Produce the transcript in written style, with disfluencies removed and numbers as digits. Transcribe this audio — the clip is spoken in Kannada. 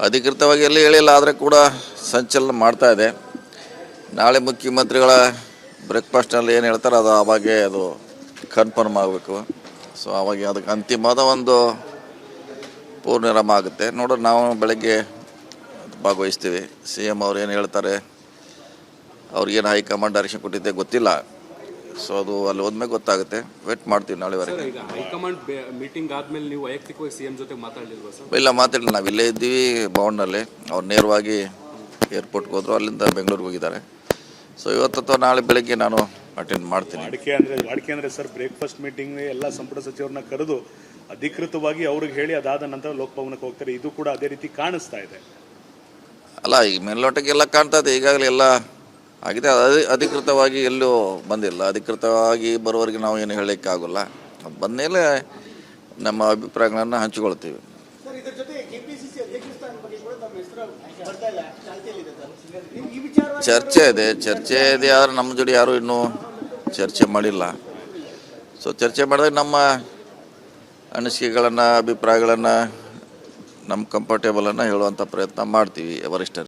ಅಧಿಕೃತವಾಗಿ ಎಲ್ಲಿ ಹೇಳಿಲ್ಲ, ಆದರೆ ಕೂಡ ಸಂಚಲನ ಮಾಡ್ತಾ ಇದೆ. ನಾಳೆ ಮುಖ್ಯಮಂತ್ರಿಗಳ ಬ್ರೇಕ್ಫಾಸ್ಟ್ನಲ್ಲಿ ಏನು ಹೇಳ್ತಾರೆ ಅದು ಆವಾಗೇ ಅದು ಕನ್ಫರ್ಮ್ ಆಗಬೇಕು. ಸೊ ಆವಾಗ ಅದಕ್ಕೆ ಅಂತಿಮವಾದ ಒಂದು ಪೂರ್ಣವಿರಾಮ ಆಗುತ್ತೆ. ನೋಡೋಣ, ನಾವು ಬೆಳಗ್ಗೆ ಭಾಗವಹಿಸ್ತೀವಿ. CM ಅವ್ರು ಏನು ಹೇಳ್ತಾರೆ, ಅವ್ರಿಗೇನು ಹೈಕಮಾಂಡ್ ಡೈರೆಕ್ಷನ್ ಕೊಟ್ಟಿದ್ದೆ ಗೊತ್ತಿಲ್ಲ. ಸೊ ಅದು ಅಲ್ಲಿ ಹೋದ್ಮೇಲೆ ಗೊತ್ತಾಗುತ್ತೆ. ವೇಟ್ ಮಾಡ್ತೀವಿ ನಾಳೆವರೆಗೆ. ಹೈಕಮಾಂಡ್ ಮೀಟಿಂಗ್ ಆದ್ಮೇಲೆ ನೀವು ವೈಯಕ್ತಿಕವಾಗಿ CM ಜೊತೆ ಮಾತಾಡಲಿಲ್ವಾ ಸರ್? ಇಲ್ಲ, ಮಾತಾಡಿಲ್ಲ. ನಾವು ಇಲ್ಲೇ ಇದ್ದೀವಿ ಭವನ್ನಲ್ಲಿ. ಅವ್ರು ನೇರವಾಗಿ ಏರ್ಪೋರ್ಟ್ಗೆ ಹೋದ್ರು, ಅಲ್ಲಿಂದ ಬೆಂಗಳೂರಿಗೆ ಹೋಗಿದ್ದಾರೆ. ಸೊ ಇವತ್ತು ಅಥವಾ ನಾಳೆ ಬೆಳಗ್ಗೆ ನಾನು ಅಟೆಂಡ್ ಮಾಡ್ತೀನಿ. ವಾಡಿಕೆ ಅಂದರೆ ಸರ್, ಬ್ರೇಕ್ಫಾಸ್ಟ್ ಮೀಟಿಂಗ್ ಎಲ್ಲ ಸಂಪುಟ ಸಚಿವರನ್ನ ಕರೆದು ಅಧಿಕೃತವಾಗಿ ಅವ್ರಿಗೆ ಹೇಳಿ ಅದಾದ ನಂತರ ಲೋಕಭವನಕ್ಕೆ ಹೋಗ್ತಾರೆ. ಇದು ಕೂಡ ಅದೇ ರೀತಿ ಕಾಣಿಸ್ತಾ ಇದೆ. ಅಲ್ಲ, ಈಗ ಮೇಲ್ನೋಟಕ್ಕೆಲ್ಲ ಕಾಣ್ತಾ ಇದೆ, ಈಗಾಗಲೇ ಎಲ್ಲ ಆಗಿದೆ. ಅಧಿಕೃತವಾಗಿ ಎಲ್ಲೂ ಬಂದಿಲ್ಲ. ಅಧಿಕೃತವಾಗಿ ಬರೋವರೆಗೆ ನಾವು ಏನು ಹೇಳೋಕ್ಕಾಗೋಲ್ಲ. ಅದು ಬಂದಮೇಲೆ ನಮ್ಮ ಅಭಿಪ್ರಾಯಗಳನ್ನು ಹಂಚಿಕೊಳ್ತೀವಿ. ಚರ್ಚೆ ಇದೆ ಆದರೆ ನಮ್ಮ ಜೋಡಿ ಯಾರೂ ಇನ್ನೂ ಚರ್ಚೆ ಮಾಡಿಲ್ಲ. ಸೊ ಚರ್ಚೆ ಮಾಡಿದಾಗ ನಮ್ಮ ಅನಿಸಿಕೆಗಳನ್ನು, ಅಭಿಪ್ರಾಯಗಳನ್ನು, ನಮ್ಮ ಕಂಫರ್ಟೇಬಲನ್ನು ಹೇಳುವಂಥ ಪ್ರಯತ್ನ ಮಾಡ್ತೀವಿ ವರಿಷ್ಠರು.